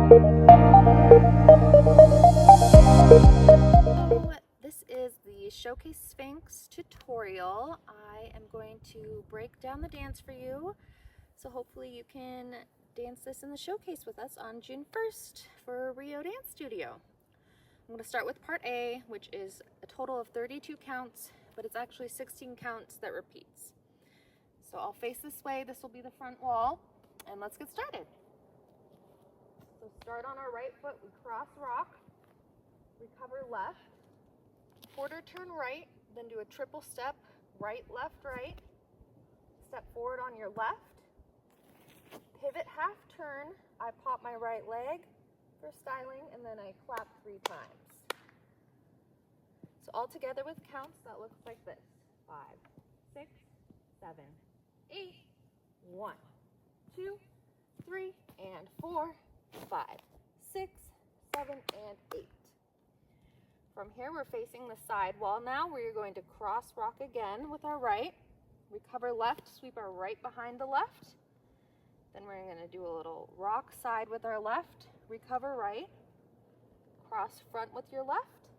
So this is the Showcase Sphinx tutorial. I am going to break down the dance for you, so hopefully you can dance this in the showcase with us on June 1st for Rio Dance Studio. I'm going to start with part A, which is a total of 32 counts, but it's actually 16 counts that repeats. So I'll face this way, this will be the front wall, and let's get started. So start on our right foot, we cross rock, recover left, quarter turn right, then do a triple step, right, left, right, step forward on your left, pivot half turn, I pop my right leg for styling, and then I clap 3 times. So all together with counts, that looks like this: 5, 6, 7, 8, 1, 2, 3, and 4, 5, 6, 7, and 8. From here, we're facing the side wall now, where you're going to cross rock again with our right, recover left, sweep our right behind the left. Then we're going to do a little rock side with our left, recover right, cross front with your left,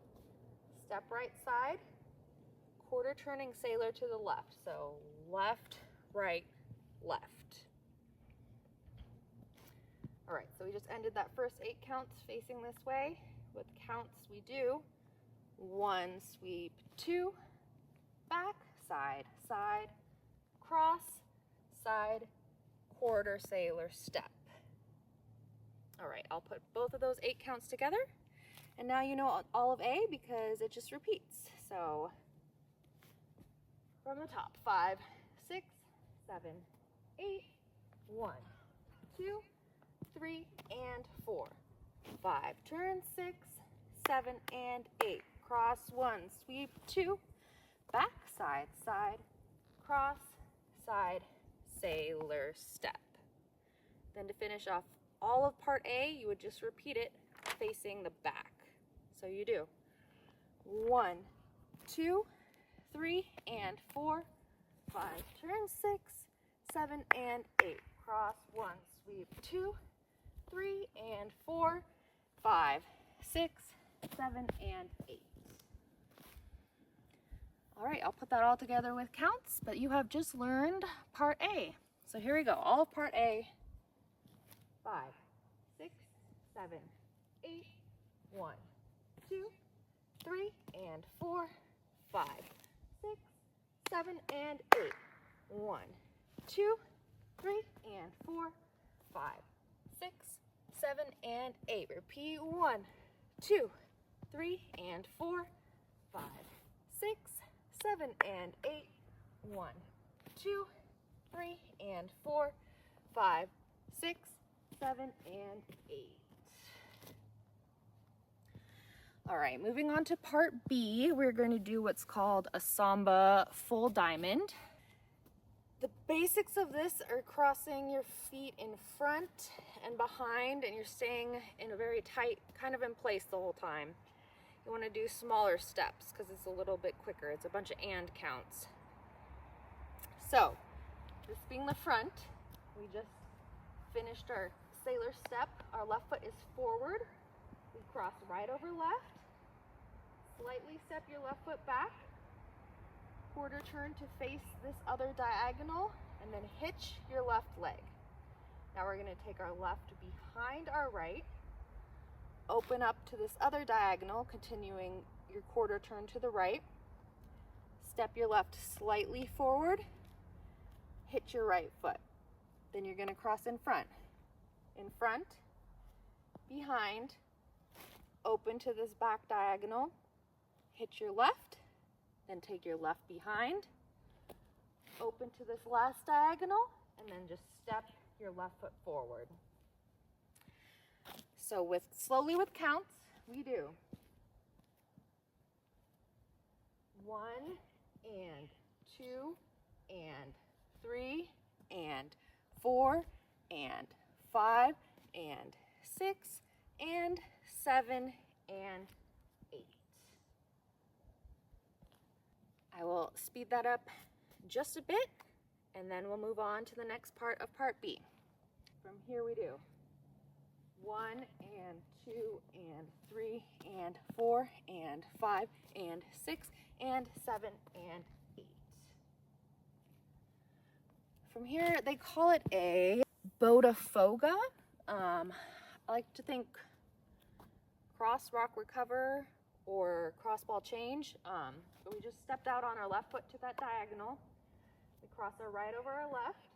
step right side, quarter turning sailor to the left. So left, right, left. All right, so we just ended that first 8 counts facing this way. With counts, we do 1 sweep, 2, back, side, side, cross, side, quarter sailor, step. All right, I'll put both of those 8 counts together, and now you know all of A because it just repeats. So from the top: 5, 6, 7, 8, 1, 2, 3, and 4, 5, turn 6, 7, and 8, cross 1, sweep 2, back, side, side, cross, side, sailor, step. Then to finish off all of part A, you would just repeat it facing the back. So you do 1, 2, 3, and 4, 5, turn 6, 7, and 8, cross 1, sweep 2, 3, and 4, 5, 6, 7, and 8. All right, I'll put that all together with counts, but you have just learned part A. So here we go, all of part A: 5, 6, 7, 8, 1, 2, 3, and 4, 5, 6, 7, and 8, 1, 2, 3, and 4, 5, 6, 7, and 8. Repeat: 1, 2, 3, and 4, 5, 6, 7, and 8, 1, 2, 3, and 4, 5, 6, 7, and 8. All right, moving on to part B, we're going to do what's called a samba full diamond. The basics of this are crossing your feet in front and behind, and you're staying in a very tight, kind of in place the whole time. You want to do smaller steps because it's a little bit quicker. It's a bunch of and counts. So, this being the front, we just finished our sailor step. Our left foot is forward. We cross right over left. Slightly step your left foot back. Quarter turn to face this other diagonal, and then hitch your left leg. Now we're going to take our left behind our right, open up to this other diagonal, continuing your quarter turn to the right. Step your left slightly forward, hitch your right foot. Then you're going to cross in front, behind, open to this back diagonal, hitch your left, then take your left behind, open to this last diagonal, and then just step your left foot forward. So slowly with counts, we do 1 and 2 and 3 and 4 and 5 and 6 and 7 and 8. I will speed that up just a bit, and then we'll move on to the next part of part B. From here we do 1 and 2 and 3 and 4 and 5 and 6 and 7 and 8. From here, they call it a Botafoga. I like to think cross rock recover or cross ball change. So we just stepped out on our left foot to that diagonal. We cross our right over our left,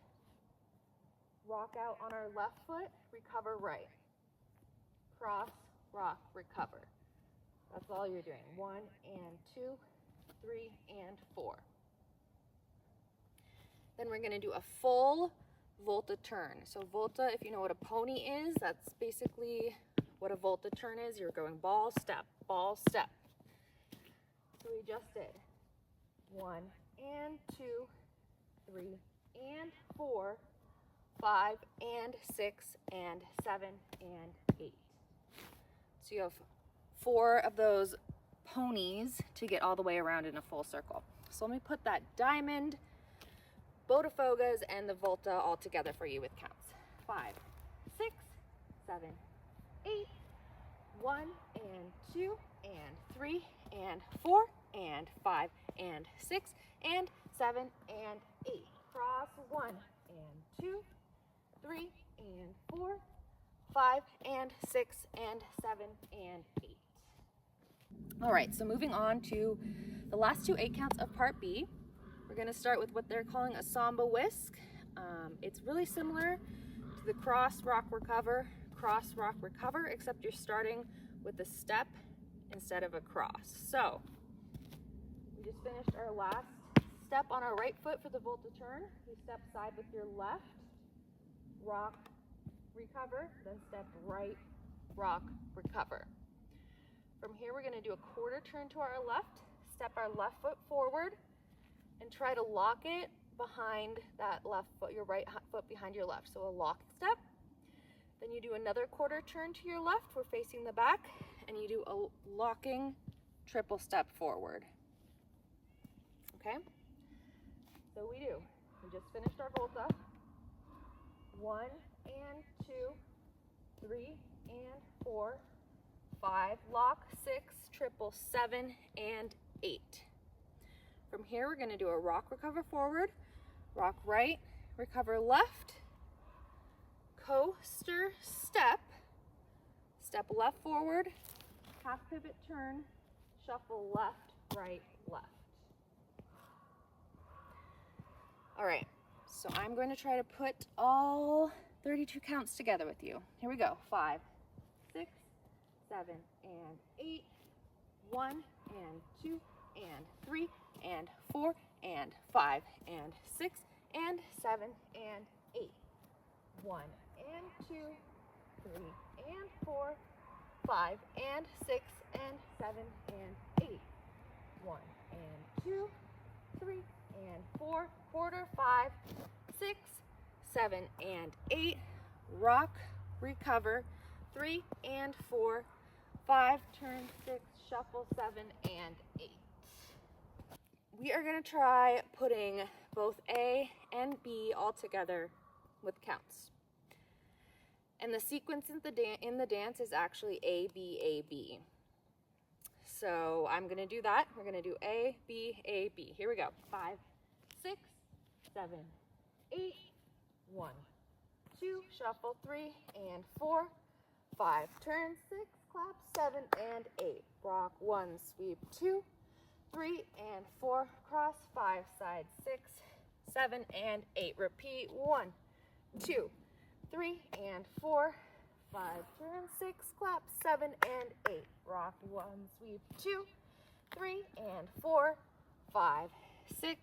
rock out on our left foot, recover right. Cross, rock, recover. That's all you're doing. 1 and 2, 3 and 4. Then we're going to do a full volta turn. So volta, if you know what a pony is, that's basically what a volta turn is. You're going ball, step, ball, step. So we just did 1 and 2, 3 and 4, 5 and 6 and 7 and 8. So you have 4 of those ponies to get all the way around in a full circle. So let me put that diamond, Botafogas, and the volta all together for you with counts. 5, 6, 7, 8, 1 and 2 and 3 and 4 and 5 and 6 and 7 and 8. Cross 1 and 2, 3 and 4, 5 and 6 and 7 and 8. All right, so moving on to the last 2 8 counts of part B. We're going to start with what they're calling a samba whisk. It's really similar to the cross, rock, recover, except you're starting with a step instead of a cross. So we just finished our last step on our right foot for the volta turn. You step side with your left, rock, recover, then step right, rock, recover. From here, we're going to do a quarter turn to our left, step our left foot forward, and try to lock it behind that left foot, your right foot behind your left. So a lock step. Then you do another quarter turn to your left. We're facing the back, and you do a locking triple step forward. Okay? So we just finished our volta. 1 and 2, 3 and 4, 5, lock, 6, triple, 7 and 8. From here, we're going to do a rock, recover forward, rock right, recover left, coaster step, step left forward, half pivot turn, shuffle left, right, left. All right, so I'm going to try to put all 32 counts together with you. Here we go. 5, 6, 7 and 8, 1 and 2 and 3 and 4 and 5 and 6 and 7 and 8. 1 and 2, 3 and 4, 5 and 6 and 7 and 8. 1 and 2, 3 and 4, quarter, 5, 6, 7 and 8. Rock, recover, 3 and 4, 5, turn 6, shuffle 7 and 8. We are going to try putting both A and B all together with counts. And the sequence in the dance is actually A, B, A, B. So I'm going to do that. We're going to do A, B, A, B. Here we go. 5, 6, 7, 8, 1, 2, shuffle 3 and 4, 5, turn 6, clap 7 and 8. Rock 1, sweep 2, 3 and 4, cross 5, side 6, 7 and 8. Repeat 1, 2, 3 and 4, 5, turn 6, clap 7 and 8. Rock 1, sweep 2, 3 and 4, 5, 6,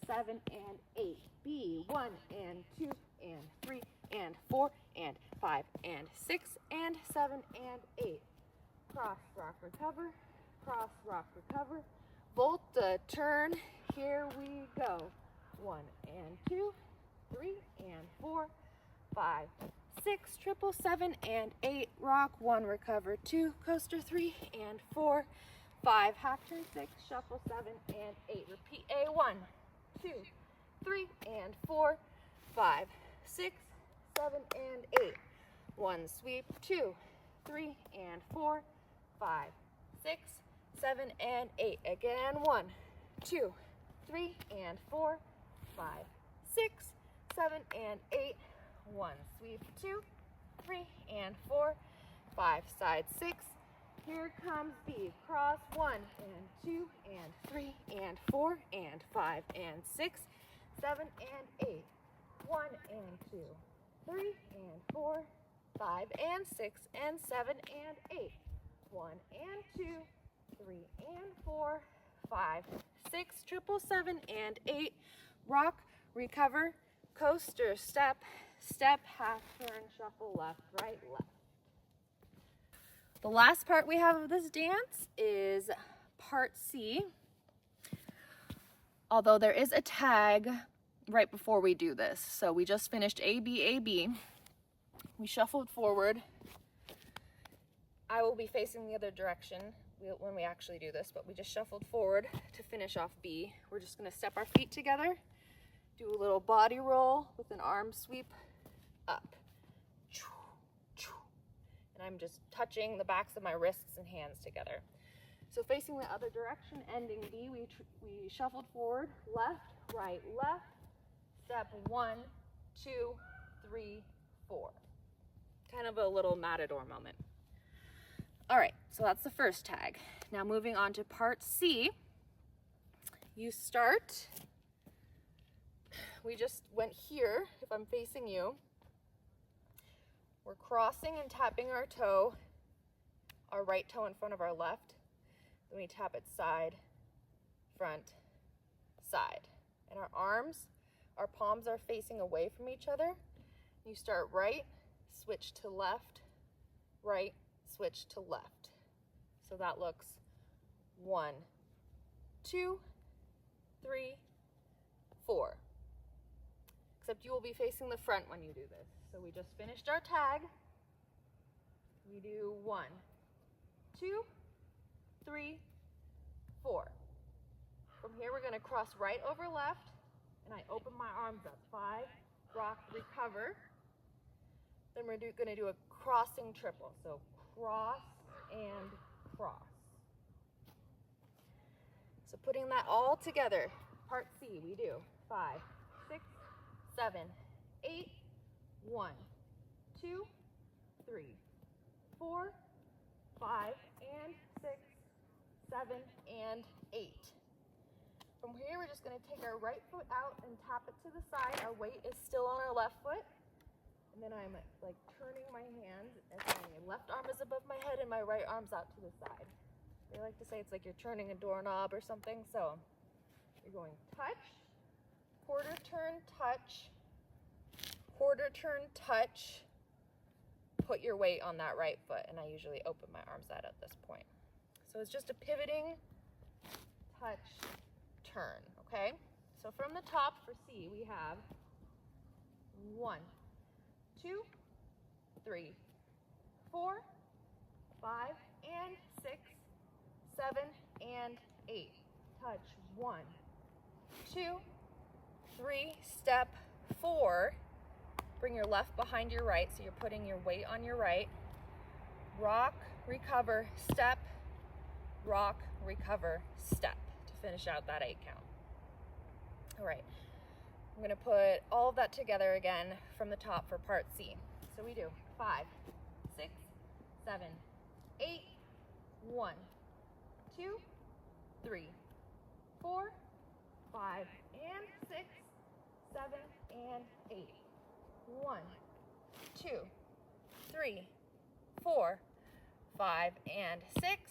7 and 8. B 1 and 2 and 3 and 4 and 5 and 6 and 7 and 8. Cross, rock, recover, cross, rock, recover. Volta turn, here we go. 1 and 2, 3 and 4, 5, 6, triple, 7 and 8. Rock 1, recover 2, coaster 3 and 4, 5, half turn 6, shuffle 7 and 8. Repeat A 1, 2, 3 and 4, 5, 6, 7 and 8. 1, sweep, 2, 3, and 4, 5, 6, 7, and 8. Again, 1, 2, 3, and 4, 5, 6, 7, and 8. 1, sweep, 2, 3, and 4, 5, side 6. Here comes B. Cross 1, and 2, and 3, and 4, and 5, and 6, 7, and 8. 1, and 2, 3, and 4, 5, and 6, and 7, and 8. 1, and 2, 3, and 4, 5, 6, triple 7, and 8. Rock, recover, coaster, step, step, half turn, shuffle, left, right, left. The last part we have of this dance is part C. Although there is a tag right before we do this. So we just finished A, B, A, B. We shuffled forward. I will be facing the other direction when we actually do this, but we just shuffled forward to finish off B. We're just gonna step our feet together, do a little body roll with an arm sweep up. And I'm just touching the backs of my wrists and hands together. So facing the other direction, ending B, we shuffled forward, left, right, left, step 1, 2, 3, 4. Kind of a little matador moment. All right, so that's the first tag. Now moving on to part C, you start, we just went here, if I'm facing you, we're crossing and tapping our toe, our right toe in front of our left. Then we tap it side, front, side. And our arms, our palms are facing away from each other. You start right, switch to left, right, switch to left. So that looks 1, 2, 3, 4. Except you will be facing the front when you do this. So we just finished our tag. We do 1, 2, 3, 4. From here, we're going to cross right over left, and I open my arms up. 5, rock, recover. Then we're going to do a crossing triple. So cross and cross. So putting that all together, part C, we do 5, 6, 7, 8, 1, 2, 3, 4, 5, and 6, 7, and 8. From here, we're just going to take our right foot out and tap it to the side. Our weight is still on our left foot. And then I'm like turning my hands as my left arm is above my head and my right arm's out to the side. They like to say it's like you're turning a doorknob or something. So you're going touch, quarter turn, touch, quarter turn, touch, put your weight on that right foot, and I usually open my arms out at this point. So it's just a pivoting, touch, turn, okay? So from the top for C, we have 1, 2, 3, 4, 5, and 6, 7, and 8. Touch 1, 2, 3, step 4. Bring your left behind your right, so you're putting your weight on your right. Rock, recover, step, rock, recover, step to finish out that 8 count. All right, I'm gonna put all of that together again from the top for part C. So we do 5, 6, 7, 8, 1, 2, 3, 4, 5, and 6, 7, and 8. 1, 2, 3, 4, 5, and 6,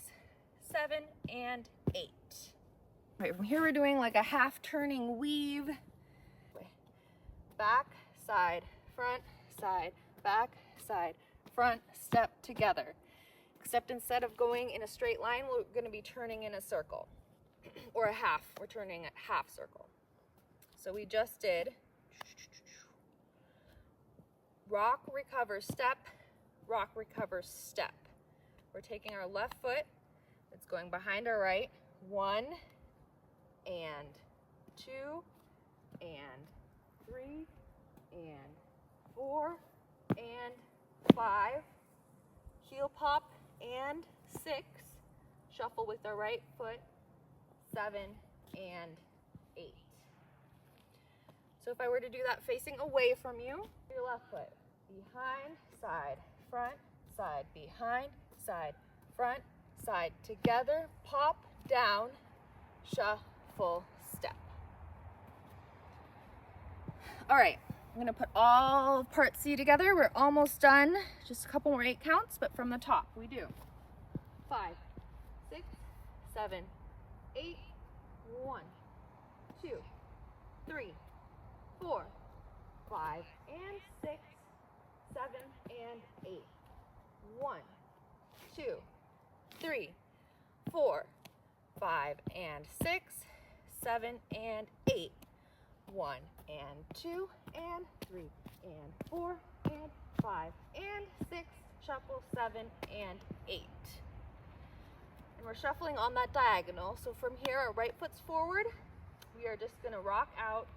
7, and 8. All right, from here we're doing like a half turning weave. Back, side, front, side, back, side, front, step together. Except instead of going in a straight line, we're going to be turning in a circle. Or a half. We're turning a half circle. So we just did rock, recover, step, rock, recover, step. We're taking our left foot, it's going behind our right, 1, and 2, and 3, and 4, and 5, heel pop and 6, shuffle with the right foot, 7 and 8. So if I were to do that facing away from you, your left foot, behind, side, front, side, behind, side, front, side, together, pop, down, shuffle, step. All right, I'm gonna put all part C together. We're almost done. Just a couple more 8 counts, but from the top we do 5, 6, 7, 8, 1, 2, 3, 4, 5 and 6, 7 and 8. 1, 2, 3, 4, 5 and 6, 7 and 8. 1 and 2 and 3 and 4 and 5 and 6, shuffle 7 and 8. And we're shuffling on that diagonal. So from here, our right foot's forward. We are just gonna rock out,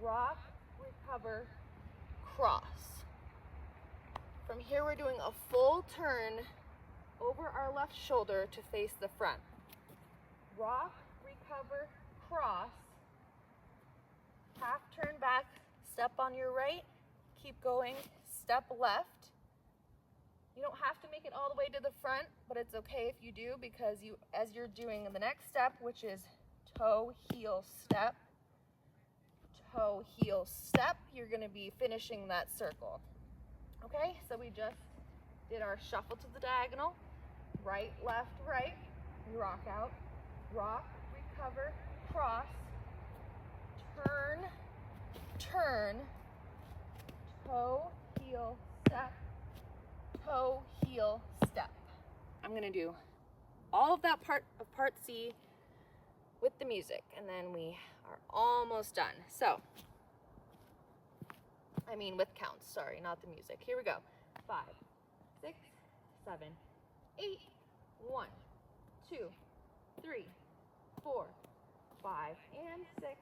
rock, recover, cross. From here, we're doing a full turn over our left shoulder to face the front. Rock, recover, cross, half turn back, step on your right, keep going, step left. You don't have to make it all the way to the front, but it's okay if you do, because as you're doing the next step, which is toe, heel, step, you're gonna be finishing that circle. Okay, so we just did our shuffle to the diagonal, right, left, right, we rock out, rock, recover, cross, turn, turn, toe, heel, step, toe, heel, step. I'm gonna do all of that part of part C with the music, and then we are almost done. So, I mean with counts, sorry, not the music. Here we go. 5, 6, 7, 8, 1, 2, 3, 4, 5 and 6,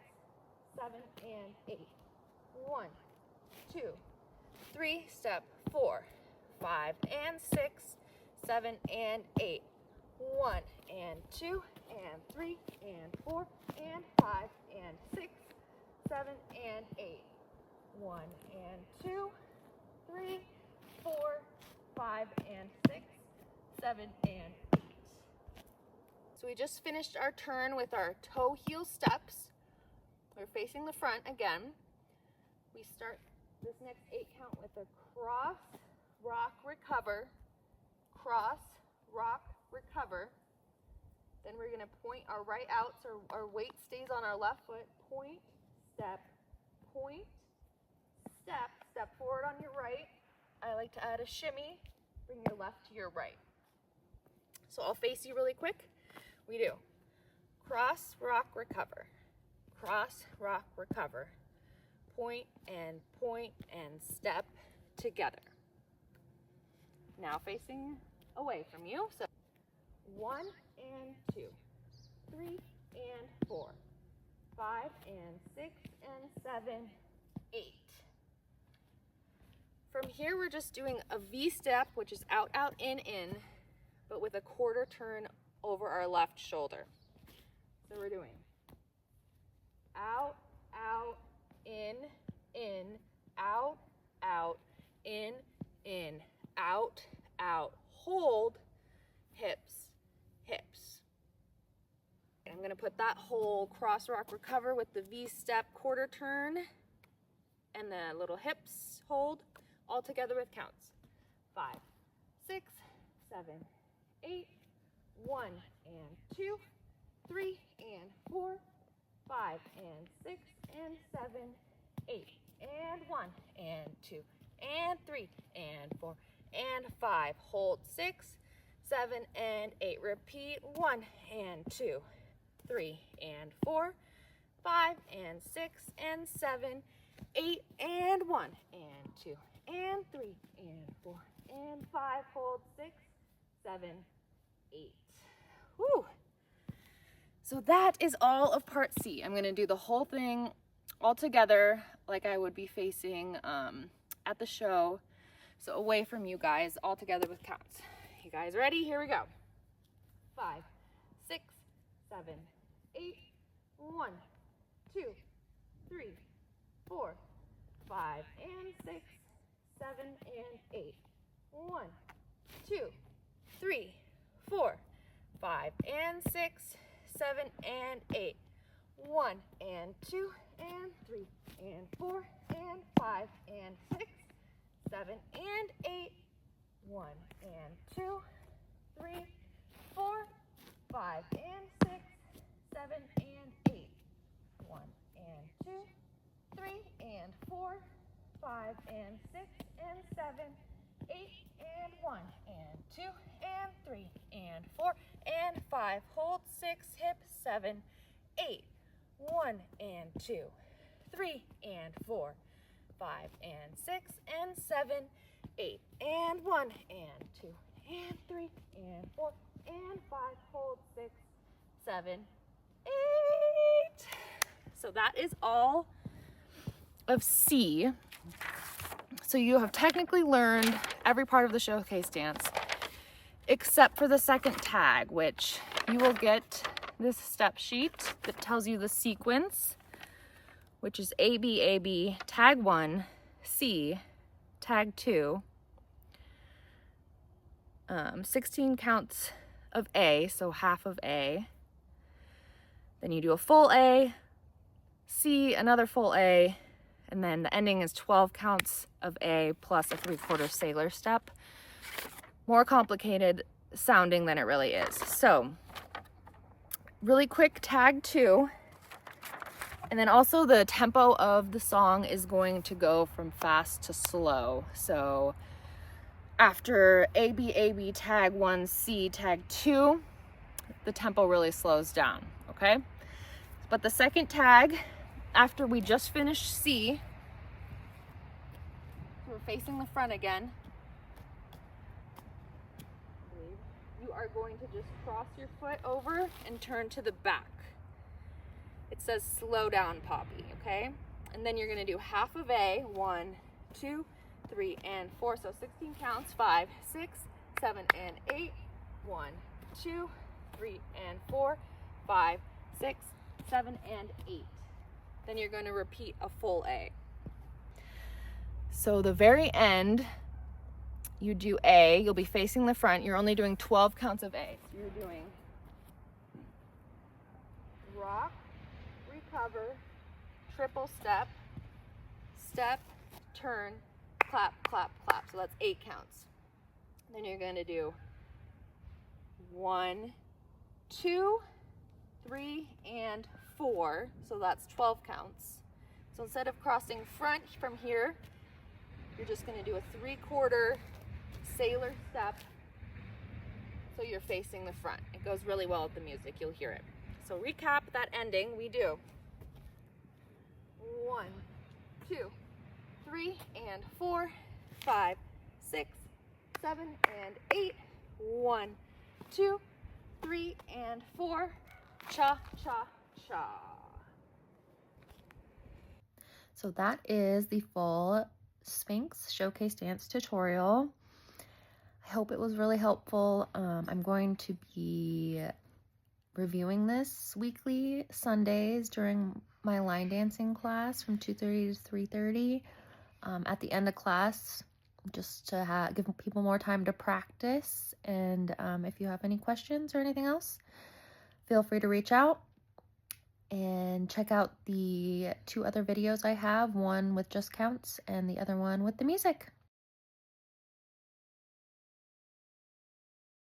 7 and 8. 1, 2, 3, step 4, 5 and 6, 7 and 8. 1 and 2 and 3 and 4 and 5 and 6, 7 and 8. 1 and 2, 3, 4, 5 and 6, 7 and 8. So we just finished our turn with our toe heel steps. We're facing the front again. We start this next 8 count with a cross, rock, recover, cross, rock, recover. Then we're gonna point our right out so our weight stays on our left foot. Point, step, step forward on your right. I like to add a shimmy, bring your left to your right. So I'll face you really quick. We do cross, rock, recover, cross, rock, recover, point and step together. Now facing away from you. So 1 and 2, 3 and 4, 5 and 6 and 7, 8. From here, we're just doing a V step, which is out, out, in, but with a quarter turn over our left shoulder. So we're doing out, out, in, out, out, in, out, out, hold, hips, hips. And I'm gonna put that whole cross rock recover with the V step quarter turn and the little hips hold all together with counts. 5, 6, 7, 8, 1 and 2, 3 and 4, 5 and 6 and 7, 8 and 1 and 2 and 3 and 4 and 5. Hold 6, 7 and 8. Repeat 1 and 2, 3 and 4, 5 and 6 and 7, 8 and 1 and 2 and 3 and 4 and 5. Hold 6, 7, 8. Woo! So that is all of part C. I'm gonna do the whole thing all together like I would be facing at the show. So away from you guys, all together with counts. You guys ready? Here we go. 5, 6, 7, 8, 1, 2, 3, 4, 5, and 6, 7, and 8. 1, 2, 3, 4, 5, and 6, 7, and 8. 1, and 2, and 3, and 4, and 5, and 6, 7, and 8. 1, and 2, 3, 4, 5, and 6, 7, and 8. 1, and 2, 3, and 4, 5, and 6, and 7, 8, and 1, and 2, and 3, and 4, and 5. Hold 6, hip 7, 8. 1, and 2, 3, and 4, 5, and 6, and 7, 8, and 1, and 2, and 3, and 4, and 5. Hold 6, 7, 8. So that is all of C. So you have technically learned every part of the showcase dance except for the second tag, which you will get this step sheet that tells you the sequence, which is A, B, tag 1, C, tag 2, 16 counts of A, so half of A. Then you do a full A, C, another full A, and then the ending is 12 counts of A plus a 3/4 sailor step. More complicated sounding than it really is. So, really quick tag 2. And then also the tempo of the song is going to go from fast to slow. So after A, B, tag 1, C, tag 2, the tempo really slows down, okay? But the second tag, after we just finished C, so we're facing the front again, you are going to just cross your foot over and turn to the back. It says slow down, Poppy, okay? And then you're gonna do half of A, 1, 2, 3, and 4. So 16 counts, 5, 6, 7, and 8. 1, 2, 3, and 4, 5, 6, 7, and 8. Then you're gonna repeat a full A. So the very end, you do A, you'll be facing the front. You're only doing 12 counts of A. So you're doing rock, recover, triple step, step, turn, clap, clap, clap. So that's 8 counts. Then you're going to do 1, 2, 3, and 4. So that's 12 counts. So instead of crossing front from here, you're just going to do a 3/4 sailor step. So you're facing the front. It goes really well with the music. You'll hear it. So recap that ending. We do 1, 2, 3, and 4, 5, 6, 7, and 8. 1, 2, 3, and 4. Cha, cha, cha. So that is the full Sphinx showcase dance tutorial. I hope it was really helpful. I'm going to be reviewing this weekly Sundays during my line dancing class from 2:30 to 3:30 at the end of class, just to give people more time to practice. And if you have any questions or anything else, feel free to reach out and check out the 2 other videos I have, one with just counts and the other one with the music.